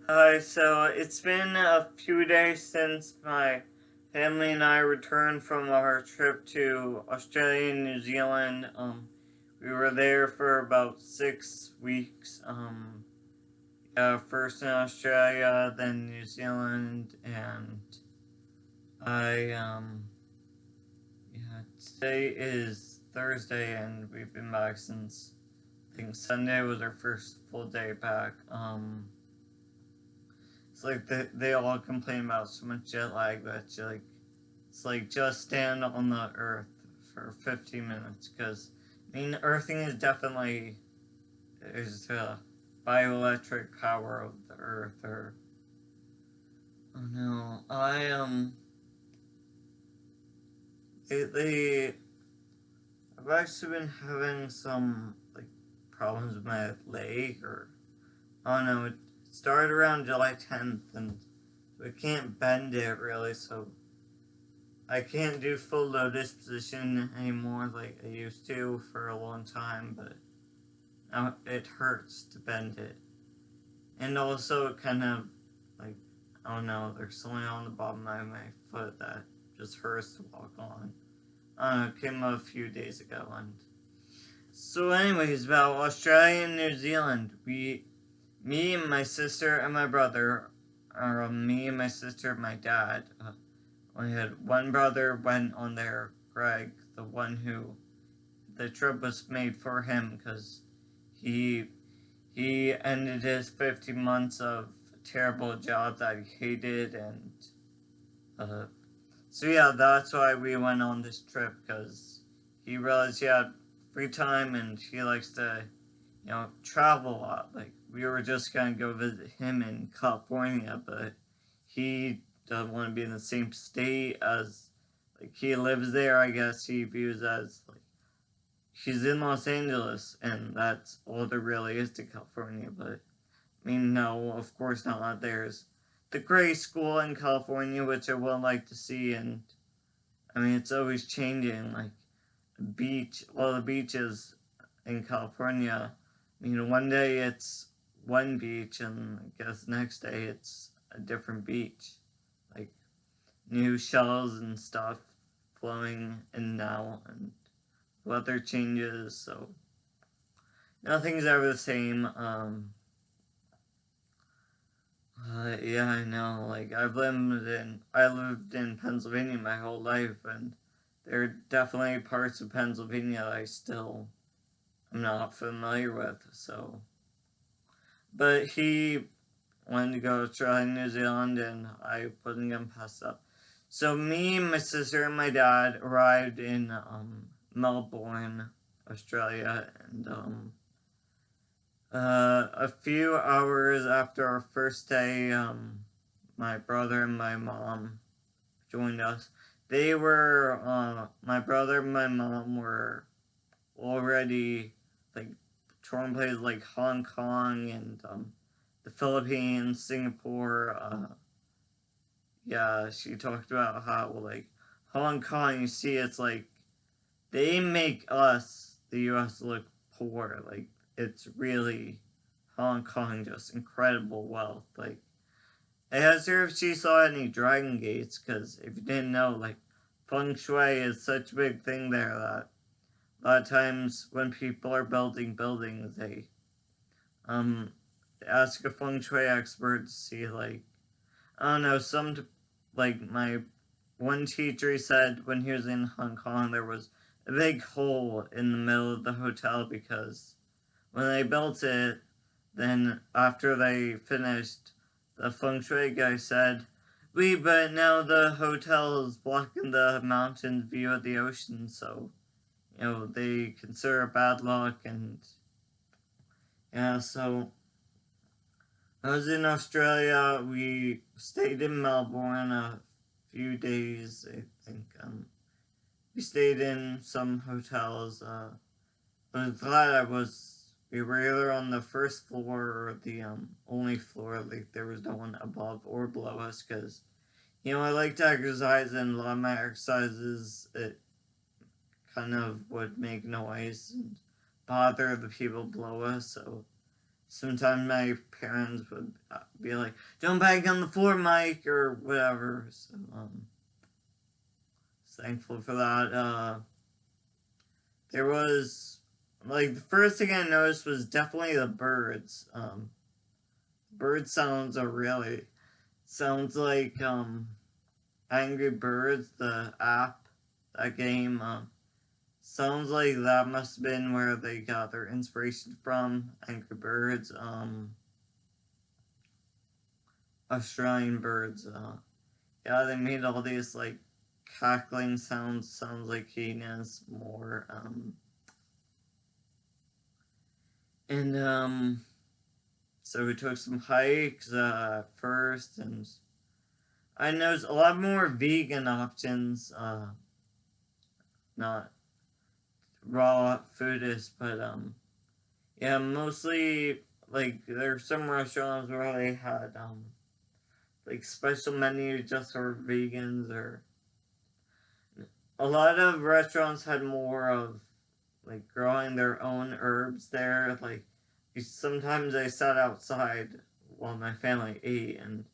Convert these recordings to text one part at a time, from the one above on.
Hi, so it's been a few days since my family and I returned from our trip to Australia and New Zealand. We were there for about 6 weeks. First in Australia, then New Zealand, and I, today is Thursday, and we've been back since I think Sunday was our first full day back. It's like they all complain about so much jet lag that it's like just stand on the earth for 15 minutes because I mean earthing is definitely is the bioelectric power of the earth. Or oh no, lately I've actually been having some like problems with my leg. Or oh no, it started around July 10th and we can't bend it really, so I can't do full lotus position anymore like I used to for a long time, but now it hurts to bend it. And also it kind of like, I don't know, there's something on the bottom of my foot that just hurts to walk on. It came a few days ago. And so anyways, about Australia and New Zealand, me and my sister and my brother, or me and my sister and my dad, I had one brother went on there, Greg, the one who the trip was made for him because he he ended his 15 months of terrible job that he hated. And uh, so yeah, that's why we went on this trip, because he realized he had free time and he likes to travel a lot. Like we were just gonna go visit him in California, but he doesn't want to be in the same state as, like, he lives there. I guess he views as like he's in Los Angeles and that's all there really is to California. But I mean, no, of course not. There's the Gray School in California, which I would like to see. And I mean, it's always changing. Like the beaches in California, one day it's one beach, and I guess next day it's a different beach. Like new shells and stuff flowing in and out, and weather changes, so nothing's ever the same. Yeah, I know. Like I lived in Pennsylvania my whole life, and there are definitely parts of Pennsylvania that I still am not familiar with. So, but he wanted to go to Australia and New Zealand, and I wasn't gonna pass up. So me, my sister, and my dad arrived in Melbourne, Australia, and a few hours after our first day, my brother and my mom joined us. They were, my brother and my mom were already, like, touring places like Hong Kong and, the Philippines, Singapore. Yeah, she talked about how, like, Hong Kong, you see, it's like, they make us, the US, look poor. Like, it's really Hong Kong, just incredible wealth. Like, I asked her if she saw any dragon gates, because if you didn't know, like, feng shui is such a big thing there that a lot of times when people are building buildings, they um ask a feng shui expert to see, like, I don't know, like my one teacher said when he was in Hong Kong there was a big hole in the middle of the hotel because when they built it, then after they finished, the feng shui guy said, but now the hotel is blocking the mountain's view of the ocean, so, they consider bad luck." And yeah, so I was in Australia. We stayed in Melbourne a few days, I think. We stayed in some hotels. I was glad we were either on the first floor or the only floor. Like there was no one above or below us, because I like to exercise, and a lot of my exercises it kind of would make noise and bother the people below us. So sometimes my parents would be like, "Don't bang on the floor, Mike," or whatever. So thankful for that. There was like the first thing I noticed was definitely the birds. Bird sounds are really sounds like Angry Birds, the app, that game. Sounds like that must have been where they got their inspiration from. Angry Birds, Australian birds. Yeah, they made all these like cackling sounds. Sounds like hyenas more. And so we took some hikes first, and I noticed a lot more vegan options. Not raw foodish, but yeah, mostly like there's some restaurants where they had like special menu just for vegans, or a lot of restaurants had more of like growing their own herbs there. Like sometimes I sat outside while my family ate, and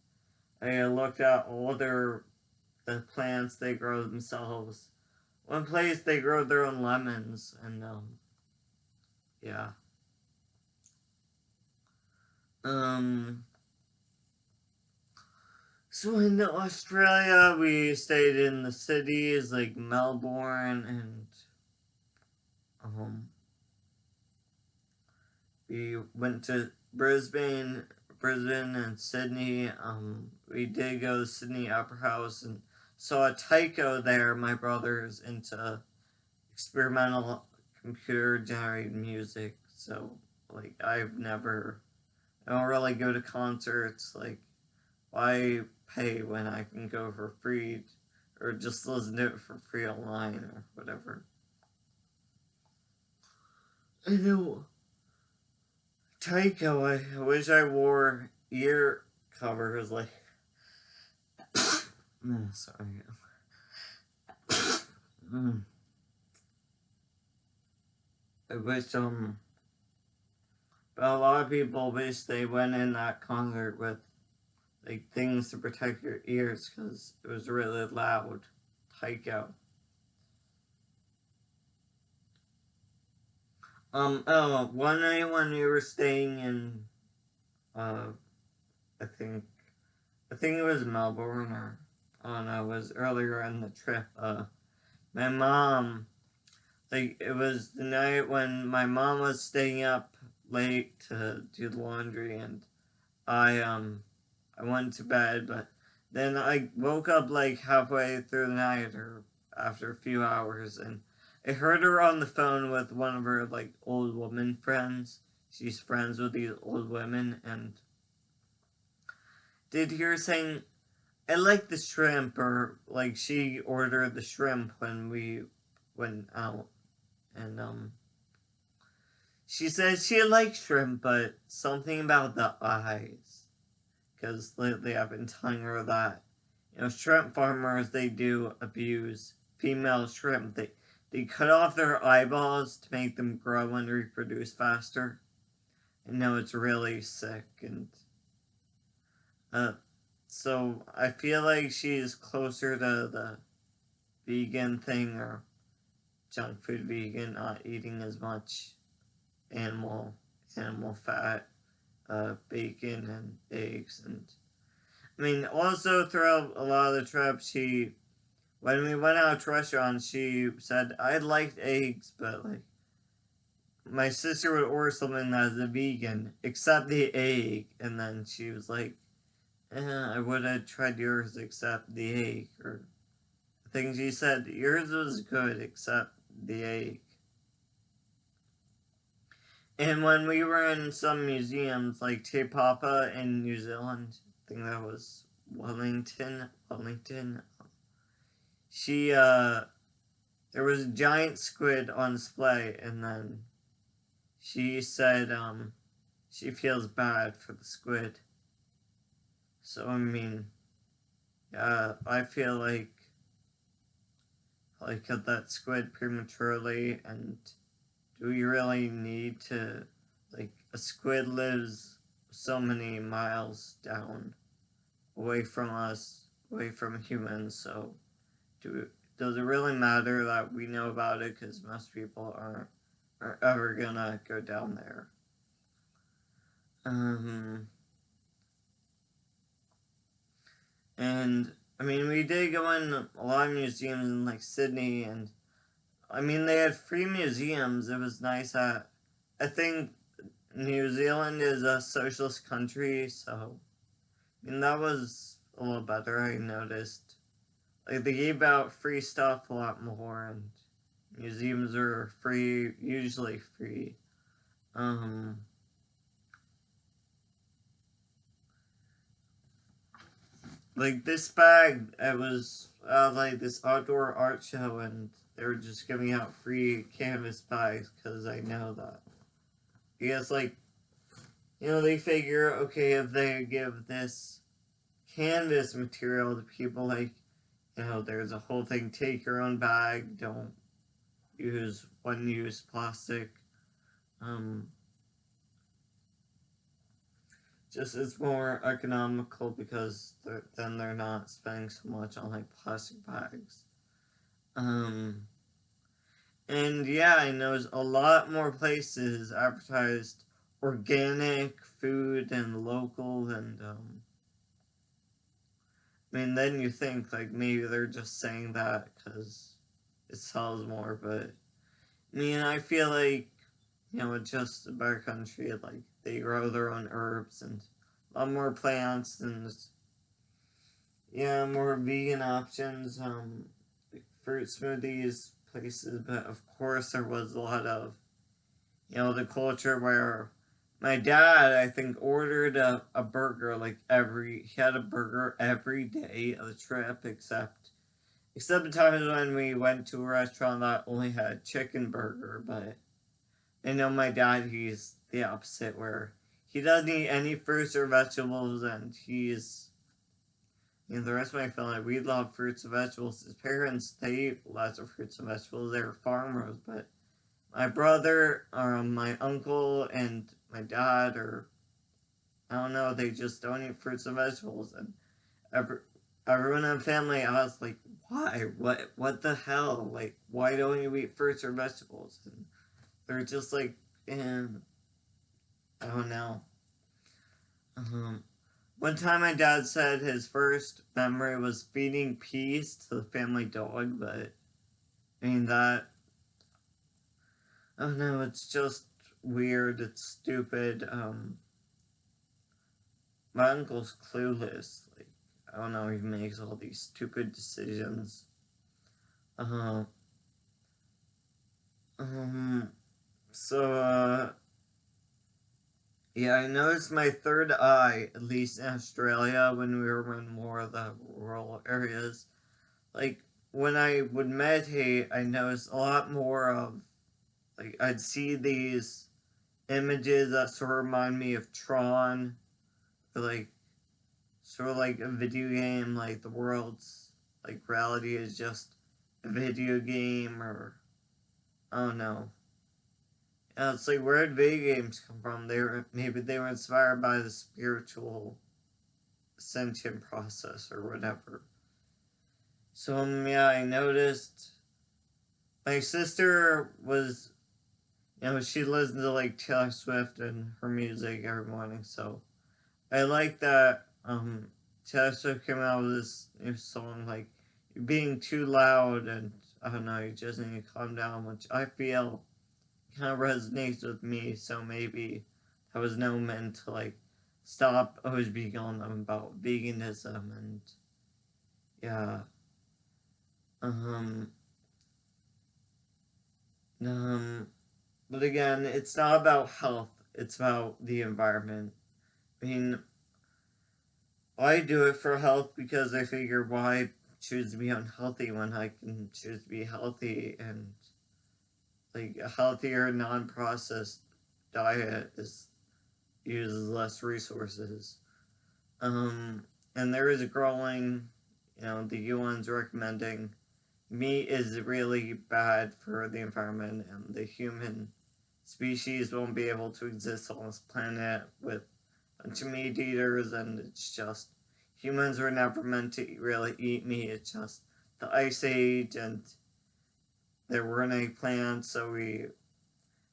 I looked at all the plants they grow themselves. One place they grow their own lemons, and yeah. Um, so in Australia, we stayed in the cities like Melbourne, and um, we went to Brisbane and Sydney. We did go to Sydney Opera House and saw a taiko there. My brother's into experimental computer generated music, so like I don't really go to concerts. Like, why pay when I can go for free, or just listen to it for free online or whatever? I know Taiko. I wish I wore ear covers. Like, sorry. I wish but a lot of people wish they went in that concert with like things to protect your ears because it was really loud. Taiko. One night when we were staying in, uh, I think, I think it was Melbourne, or, oh no, it was earlier in the trip. My mom, like, it was the night when my mom was staying up late to do the laundry, and I went to bed, but then I woke up like halfway through the night, or after a few hours, and I heard her on the phone with one of her like old woman friends. She's friends with these old women, and did hear saying, "I like the shrimp," or like she ordered the shrimp when we went out, and she says she likes shrimp, but something about the eyes, because lately I've been telling her that shrimp farmers, they do abuse female shrimp. They cut off their eyeballs to make them grow and reproduce faster. I know it's really sick, and uh, so I feel like she's closer to the vegan thing, or junk food vegan, not eating as much animal animal fat, bacon and eggs, and I mean also throughout a lot of the trip, when we went out to restaurants, she said I liked eggs, but like my sister would order something that is a vegan, except the egg, and then she was like, I would have tried yours except the egg, or I think she said yours was good except the egg. And when we were in some museums, like Te Papa in New Zealand, I think that was Wellington, she, there was a giant squid on display, and then she said, she feels bad for the squid. So, I mean, I feel like cut that squid prematurely, and do we really need to, like, a squid lives so many miles down, away from us, away from humans, so does it really matter that we know about it? Because most people aren't ever gonna go down there. And I mean, we did go in a lot of museums in like Sydney, and I mean, they had free museums. It was nice that I think New Zealand is a socialist country, so I mean, that was a little better. I noticed. Like, they gave out free stuff a lot more, and museums are free, usually free. Like this bag, it was like this outdoor art show, and they were just giving out free canvas bags because I know that. I guess, like, they figure, okay, if they give this canvas material to people, like, there's a whole thing, take your own bag, don't use one-use plastic. Just it's more economical because then they're not spending so much on like plastic bags. And yeah, I know there's a lot more places advertised organic food and local, and I mean, then you think like maybe they're just saying that because it sells more, but I mean, I feel like it's just a better country. Like they grow their own herbs and a lot more plants and more vegan options. Like fruit smoothies places, but of course there was a lot of the culture where my dad, I think, ordered a burger like he had a burger every day of the trip except the times when we went to a restaurant that only had chicken burger. But I know my dad, he's the opposite, where he doesn't eat any fruits or vegetables, and the rest of my family, we love fruits and vegetables. His parents, they eat lots of fruits and vegetables. They were farmers, but my brother, or my uncle, and my dad, or I don't know, they just don't eat fruits and vegetables. And everyone in the family asked, like, why? What the hell? Like, why don't you eat fruits or vegetables? And they're just like, I don't know. One time my dad said his first memory was feeding peas to the family dog, but I mean, that, I don't know, it's just weird, it's stupid. My uncle's clueless. Like, I don't know, he makes all these stupid decisions. Uh, so, yeah, I noticed my third eye, at least in Australia, when we were in more of the rural areas. Like, when I would meditate, I noticed a lot more of, like, I'd see these images that sort of remind me of Tron, or like, sort of like a video game, like the world's, like, reality is just a video game, or, I don't know. It's like, where did video games come from? Maybe they were inspired by the spiritual sentient process or whatever. So yeah, I noticed my sister was, she listens to like Taylor Swift and her music every morning. So I like that. Taylor Swift came out with this new song, like, you're being too loud, and I don't know, you just need to calm down, which I feel kind of resonates with me. So maybe that was no meant to like stop always being on them about veganism and yeah. Um, um, but again, it's not about health, it's about the environment. I mean, I do it for health because I figure, why choose to be unhealthy when I can choose to be healthy? And like a healthier, non-processed diet uses less resources. Um, and there is a growing, the UN's recommending meat is really bad for the environment and the human species won't be able to exist on this planet with a bunch of meat eaters, and it's just humans were never meant to really eat meat. It's just the Ice Age, and there weren't any plants, so we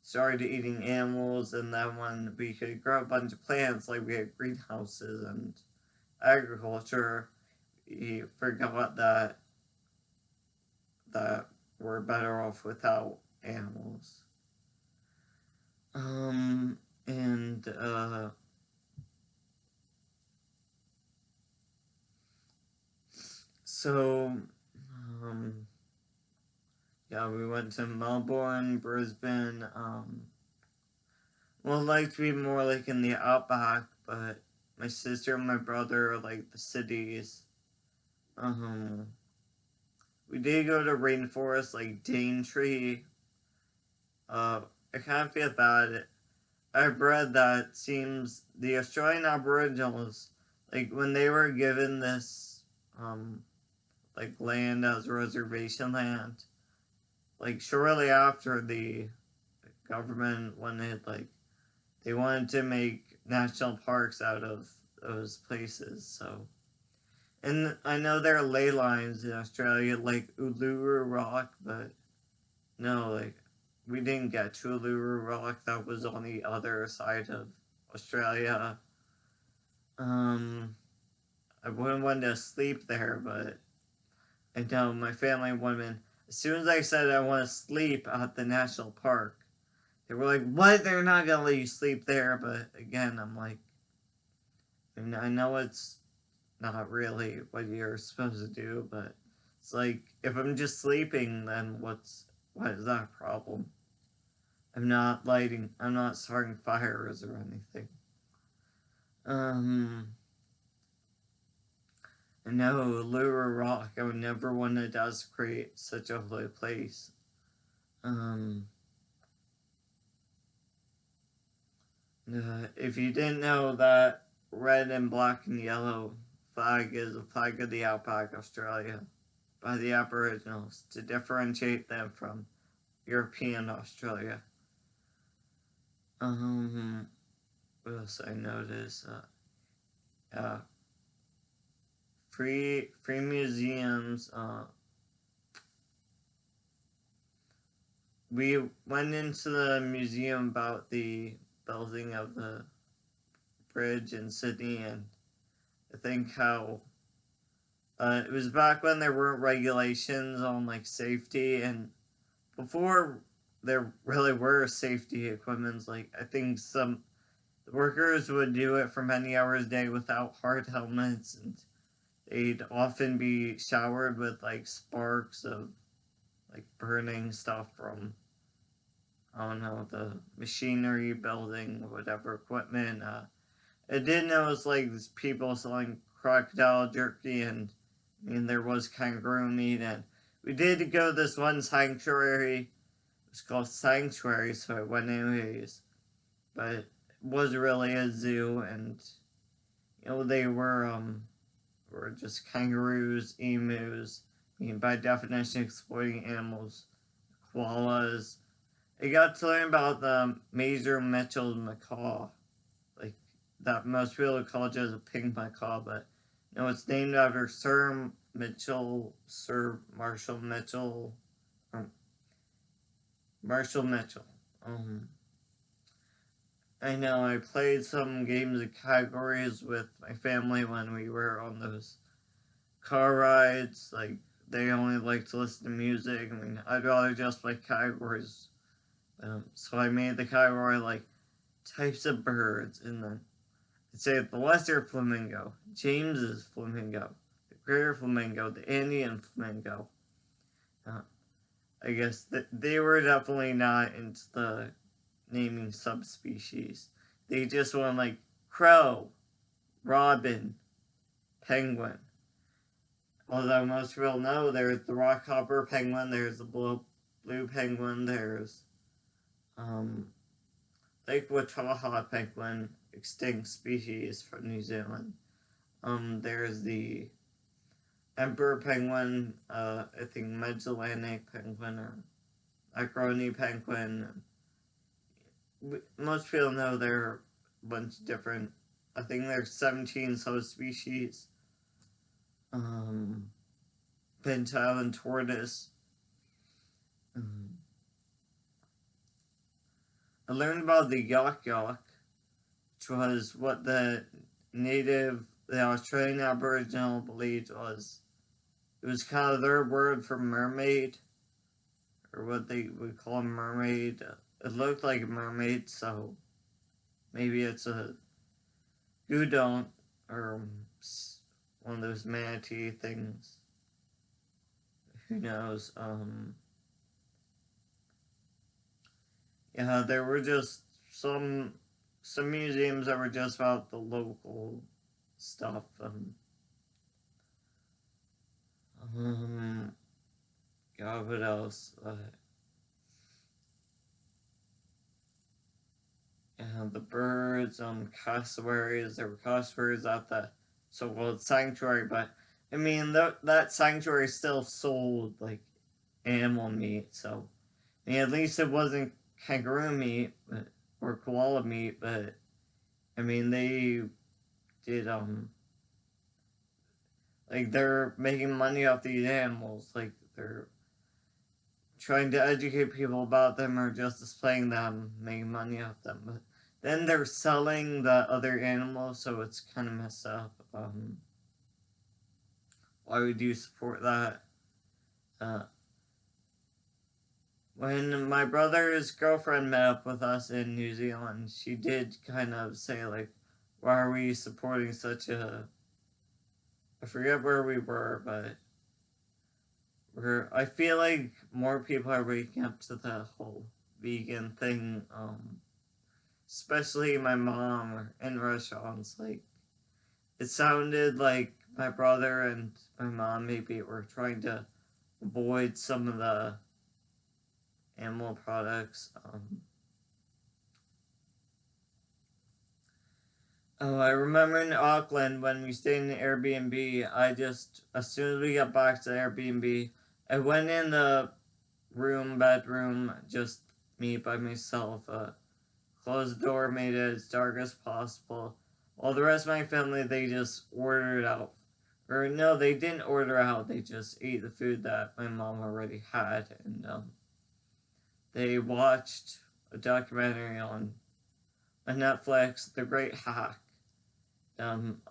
started eating animals, and then when we could grow a bunch of plants, like we had greenhouses and agriculture, we forgot that we're better off without animals. And so yeah, we went to Melbourne, Brisbane. Well, I'd like to be more like in the outback, but my sister and my brother like the cities. We did go to rainforest like Daintree. I kind of feel bad. I've read that seems the Australian Aboriginals, like when they were given this, like land as reservation land, like shortly after the government wanted they wanted to make national parks out of those places. So, and I know there are ley lines in Australia like Uluru Rock, but no, we didn't get to Uluru Rock. That was on the other side of Australia. I wouldn't want to sleep there, but I know my family women. As soon as I said I want to sleep at the national park, they were like, "What? They're not gonna let you sleep there." But again, I'm like, I know it's not really what you're supposed to do, but it's like if I'm just sleeping, then what is that a problem? I'm not starting fires or anything. And no, Lure Rock, I would never want to desecrate such a holy place. If you didn't know, that red and black and yellow flag is a flag of the outback Australia by the Aboriginals to differentiate them from European Australia. What else I noticed? Free museums. We went into the museum about the building of the bridge in Sydney, and I think how it was back when there weren't regulations on safety, and before there really were safety equipments. I think some workers would do it for many hours a day without hard helmets, and they'd often be showered with sparks of burning stuff from, I don't know, the machinery building, whatever equipment. I did notice these people selling crocodile jerky, and there was kangaroo meat, and we did go to this one sanctuary. It's called Sanctuary, so I went anyways. But it was really a zoo, and they were just kangaroos, emus. By definition, exploiting animals, koalas. I got to learn about the Major Mitchell macaw, that most people call it just a pink macaw, but it's named after Sir Marshall Mitchell, Marshall Mitchell. I know I played some games of categories with my family when we were on those car rides. They only like to listen to music. I'd rather just play categories. So I made the category types of birds, and then I'd say the lesser flamingo, James's flamingo, the greater flamingo, the Indian flamingo. I guess that they were definitely not into the naming subspecies. They just went crow, robin, penguin. Although most people know there's the rockhopper penguin, there's the blue penguin, there's Lake Wataha penguin, extinct species from New Zealand. There's the emperor penguin, I think Mid-Atlantic penguin or Macaroni penguin. most people know there are a bunch of different. I think there's 17 subspecies. Pent Island tortoise. Um, I learned about the yak yak, which was what the Australian Aboriginal believed was. It was kind of their word for mermaid, or what they would call a mermaid. It looked like a mermaid, so maybe it's a gudon, or one of those manatee things. Who knows? Yeah, there were just some museums that were just about the local stuff. Um God, what else? Yeah, the birds, cassowaries. There were cassowaries at the so-called sanctuary, but I mean that sanctuary still sold like animal meat, so I mean, at least it wasn't kangaroo meat or koala meat, but I mean they did like they're making money off these animals, like they're trying to educate people about them or just displaying them, making money off them. But then they're selling the other animals, so it's kind of messed up. Why would you support that? Uh, when my brother's girlfriend met up with us in New Zealand, she did kind of say, like, why are we supporting such a. I forget where we were, but I feel like more people are waking up to the whole vegan thing, especially my mom in restaurants. Like, it sounded like my brother and my mom maybe were trying to avoid some of the animal products. Oh, I remember in Auckland when we stayed in the Airbnb, as soon as we got back to the Airbnb, I went in the bedroom, just me by myself, closed the door, made it as dark as possible. While the rest of my family, they just ordered out. Or no, they didn't order out, they just ate the food that my mom already had. And they watched a documentary on Netflix, The Great Hack.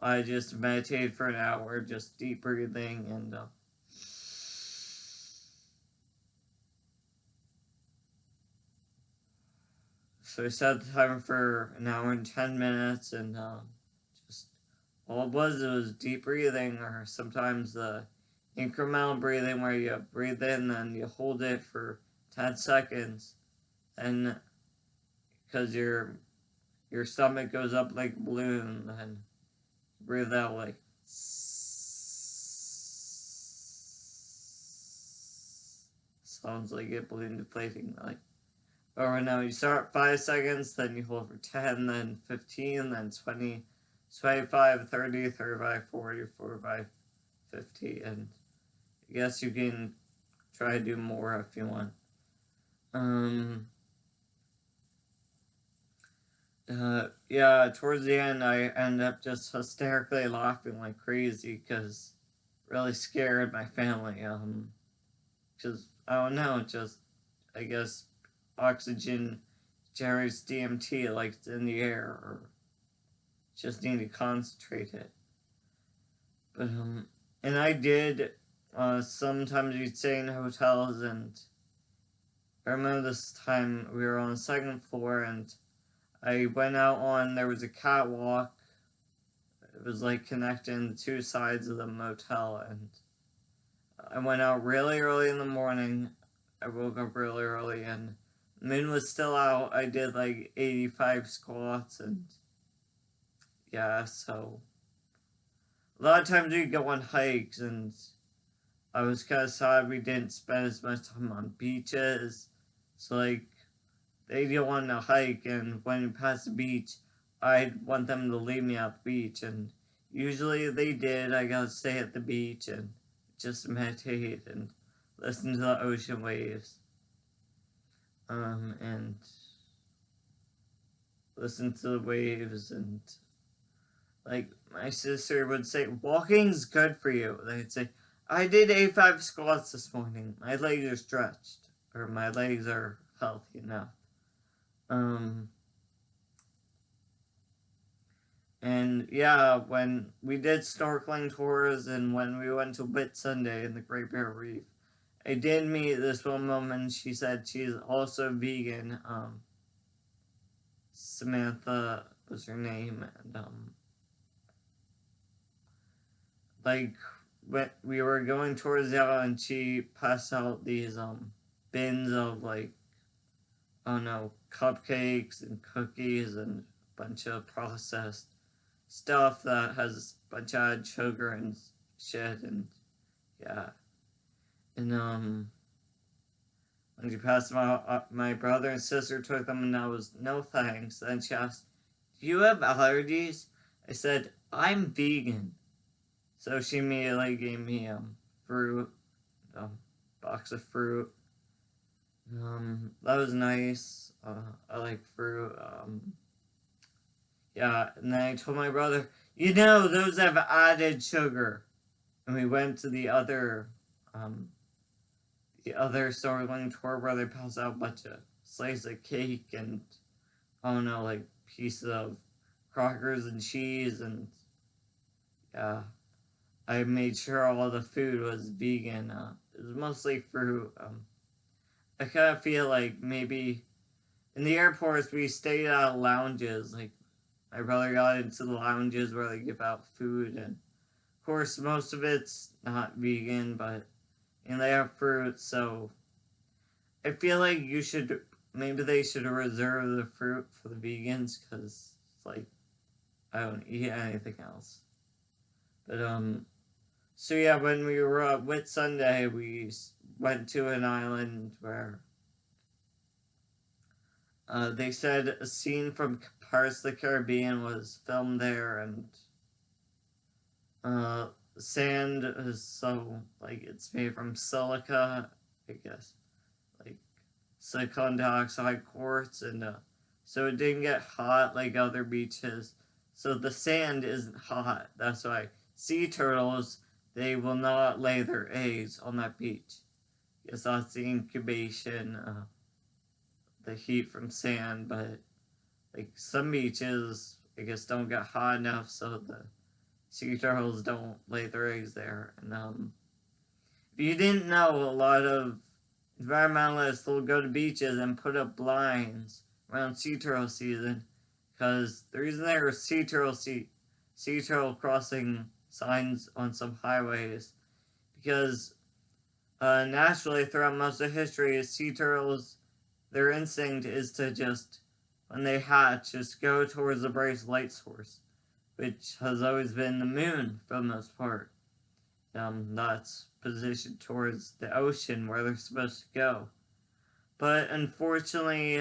I just meditated for an hour, just deep breathing, and so I set the timer for an hour and 10 minutes, and just all it was deep breathing, or sometimes the incremental breathing where you breathe in, then you hold it for 10 seconds, and because your stomach goes up like a balloon, then breathe out like sounds like a balloon deflating, like. Or no, you start 5 seconds, then you hold for 10, then 15, then 20, 25, 30, 35, 40, 45, 50, and I guess you can try to do more if you want. Yeah, towards the end, I ended up just hysterically laughing like crazy because really scared my family. Because I don't know, just I guess oxygen generates DMT like it's in the air, or just need to concentrate it. But and I did. Sometimes you'd stay in hotels, and I remember this time we were on the second floor, and I went out on. There was a catwalk. It was like connecting the two sides of the motel, and I went out really early in the morning. I woke up really early, and the moon was still out. I did like 85 squats, and yeah, so a lot of times we go on hikes, and I was kind of sad we didn't spend as much time on beaches. So, like, they didn't want to hike, and when we passed the beach, I'd want them to leave me at the beach, and usually they did. I got to stay at the beach and just meditate and listen to the ocean waves. And listen to the waves, and like my sister would say, walking's good for you. They'd say, I did A5 squats this morning. My legs are stretched, or my legs are healthy enough. And yeah, when we did snorkeling tours and when we went to Whitsunday in the Great Barrier Reef, I did meet this one woman. She said she's also vegan. Samantha was her name, and like when we were going towards the island, she passed out these bins of like, I don't know, cupcakes and cookies and a bunch of processed stuff that has a bunch of added sugar and shit, and yeah. And when she passed them out, my brother and sister took them, and I was no thanks. Then she asked, "Do you have allergies?" I said, "I'm vegan." So she immediately gave me fruit, box of fruit. That was nice. I like fruit. Yeah, and then I told my brother, those have added sugar. And we went to the other snorkeling tour where they passed out a bunch of slices of cake and, I don't know, like pieces of crackers and cheese, and yeah, I made sure all the food was vegan. It was mostly fruit. I kind of feel like maybe in the airports we stayed at lounges. Like my brother got into the lounges where they give out food, and of course most of it's not vegan, but they have fruit. So I feel like maybe they should reserve the fruit for the vegans, because it's like I don't eat anything else. But so yeah, when we were at Whitsunday, we went to an island where they said a scene from Pirates of the Caribbean was filmed there, and sand is so like it's made from silica, I guess, like silicon dioxide quartz, and so it didn't get hot like other beaches. So the sand isn't hot. That's why sea turtles, they will not lay their eggs on that beach. Yes, that's the incubation, the heat from sand, but like some beaches, I guess, don't get hot enough, so the sea turtles don't lay their eggs there. And if you didn't know, a lot of environmentalists will go to beaches and put up blinds around sea turtle season, because the reason there are sea turtle crossing signs on some highways, because naturally throughout most of history, sea turtles, their instinct is to just, when they hatch, just go towards the brightest light source, which has always been the moon for the most part. That's positioned towards the ocean where they're supposed to go. But unfortunately,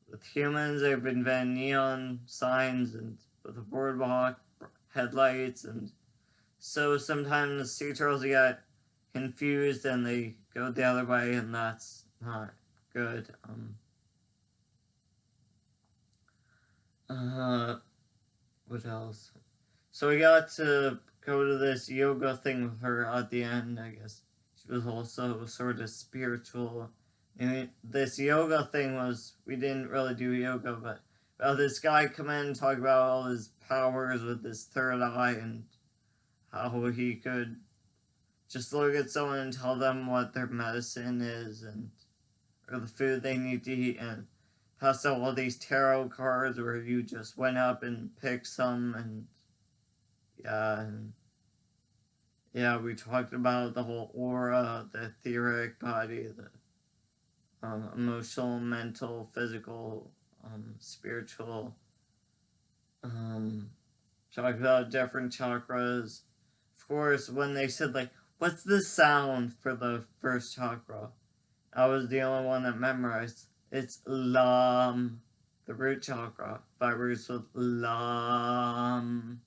with humans, they've invented neon signs and with a boardwalk, headlights, and so sometimes the sea turtles get confused and they go the other way, and that's not good. What else? So we got to go to this yoga thing with her at the end, I guess. She was also sort of spiritual. This yoga thing was, we didn't really do yoga, but this guy come in and talk about all his powers with his third eye, and how he could just look at someone and tell them what their medicine is, and or the food they need to eat, and pass out all these tarot cards where you just went up and picked some, and yeah, we talked about the whole aura, the etheric body, the emotional, mental, physical, spiritual. Talked about different chakras. Of course, when they said like, "What's the sound for the first chakra?" I was the only one that memorized. It's Lam, the root chakra. Vibrates with Lam.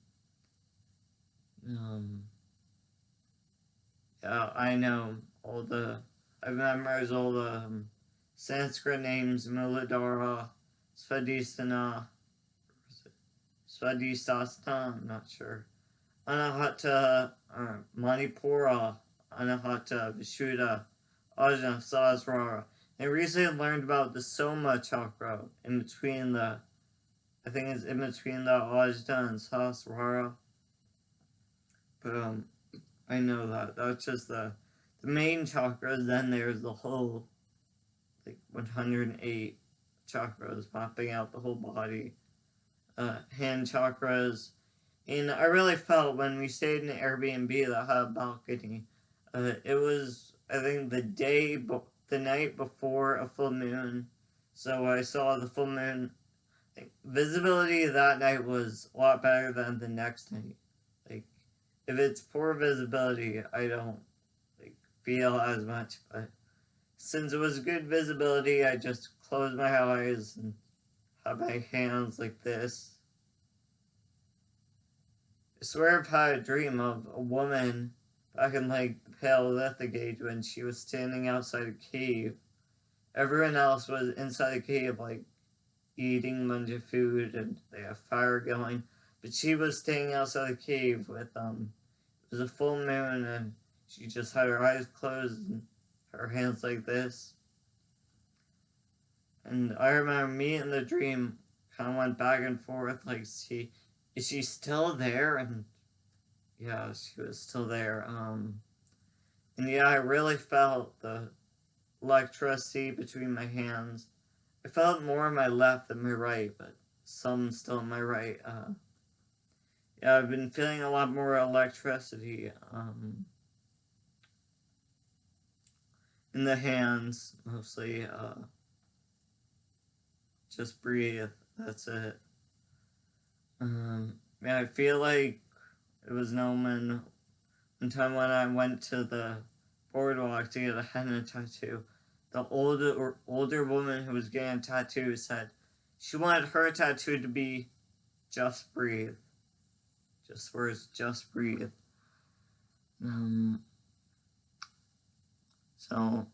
Yeah, I know I've memorized all the Sanskrit names, Muladhara, Svadhisthana, Svadhisthasana, I'm not sure. Anahata, Manipura, Anahata, Vishuddha, Ajna, Sahasrara. I recently learned about the Soma chakra in between the, I think it's in between the Ajna and Sahasrara. But I know that. That's just the main chakras. Then there's the whole, like, 108 chakras mapping out the whole body. Hand chakras. And I really felt when we stayed in an Airbnb that had a balcony. It was, I think, the night before a full moon. So I saw the full moon. Visibility that night was a lot better than the next night. Like, if it's poor visibility, I don't feel as much. But since it was good visibility, I just closed my eyes and had my hands like this. I swear I've had a dream of a woman back in the Paleolithic age when she was standing outside a cave. Everyone else was inside the cave, eating a bunch of food, and they have fire going. But she was staying outside the cave with, it was a full moon, and she just had her eyes closed and her hands like this. And I remember me in the dream kind of went back and forth, is she still there? And yeah, she was still there. And yeah, I really felt the electricity between my hands. I felt more on my left than my right, but some still on my right. Yeah, I've been feeling a lot more electricity in the hands, mostly. Just breathe. That's it. Yeah, I feel like it was one time when I went to the boardwalk to get a henna tattoo. The older woman who was getting a tattoo said she wanted her tattoo to be "Just breathe." Just words, just breathe. So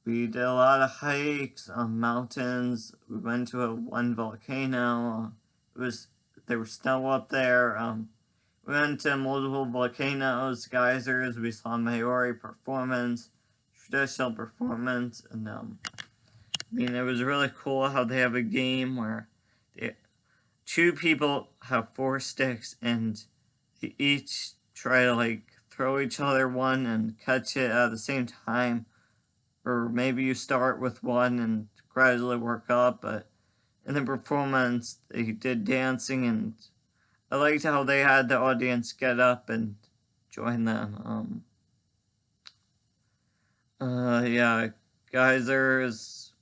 we did a lot of hikes on mountains. We went to one volcano. There was snow up there. We went to multiple volcanoes, geysers. We saw Maori performance, traditional performance, and it was really cool how they have a game where two people have 4 sticks and they each try to throw each other one and catch it at the same time. Or maybe you start with one and gradually work up, but in the performance they did dancing, and I liked how they had the audience get up and join them. Yeah, geysers.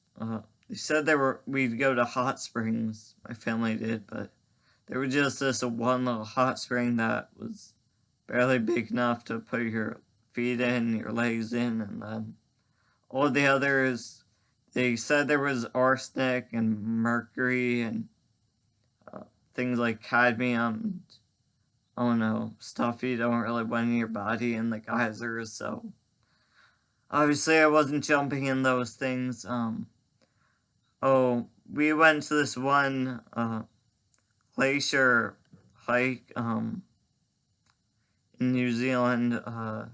They said we'd go to hot springs. My family did, but there was just this one little hot spring that was barely big enough to put your feet in, your legs in, and then all the others. They said there was arsenic and mercury and things like cadmium. And, I don't know, stuff you don't really want in your body in the geysers. So obviously I wasn't jumping in those things. We went to this one glacier hike in New Zealand. It was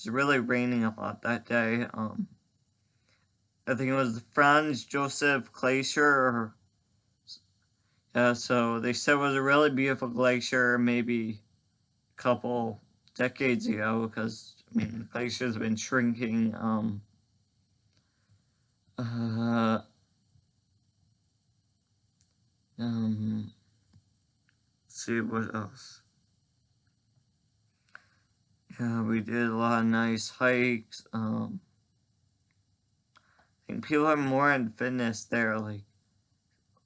really raining a lot that day. I think it was the Franz Josef Glacier. Yeah, so they said it was a really beautiful glacier maybe a couple decades ago, because the glacier's been shrinking. Let's see what else. Yeah, we did a lot of nice hikes. I think people are more in fitness there,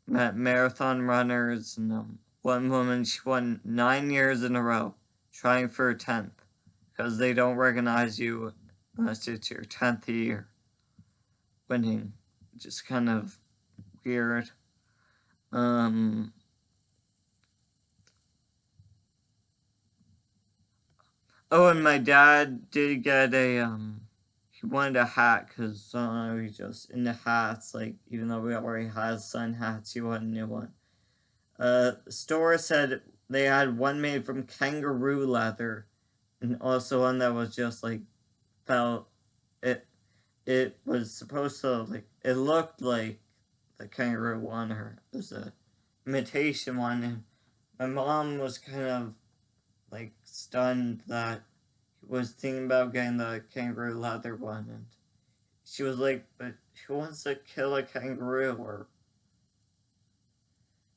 met marathon runners, and one woman, she won 9 years in a row trying for her 10th, because they don't recognize you unless it's your 10th year winning, which is kind of weird. Oh, and my dad did get he he wanted a hat because he just into hats. Like, even though we already had sun hats, he wanted a new one. The store said they had one made from kangaroo leather, and also one that was just like felt it. It was supposed to like it looked like the kangaroo one, or it was a imitation one. And my mom was kind of like stunned that he was thinking about getting the kangaroo leather one, and she was like, "But who wants to kill a kangaroo?" Or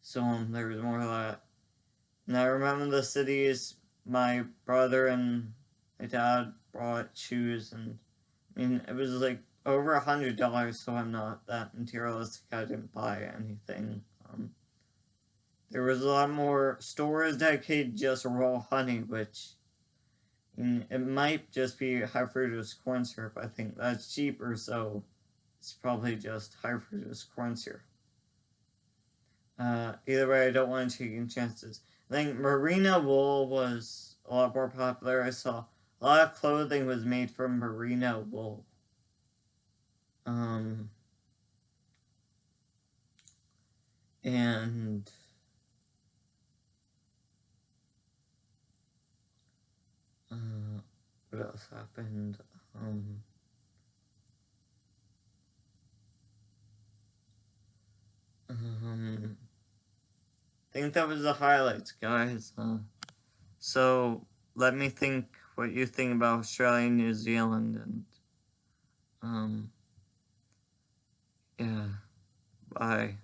so on. There was more of that. And I remember the cities my brother and my dad brought shoes, and I mean it was like over $100, so I'm not that materialistic. I didn't buy anything. There was a lot more stores dedicated just raw honey, which it might just be high fructose corn syrup. I think that's cheaper, so it's probably just high fructose corn syrup. Either way, I don't want to take any chances. I think merino wool was a lot more popular. I saw a lot of clothing was made from merino wool. And what else happened? I think that was the highlights, guys. So let me think what you think about Australia and New Zealand, and yeah, bye.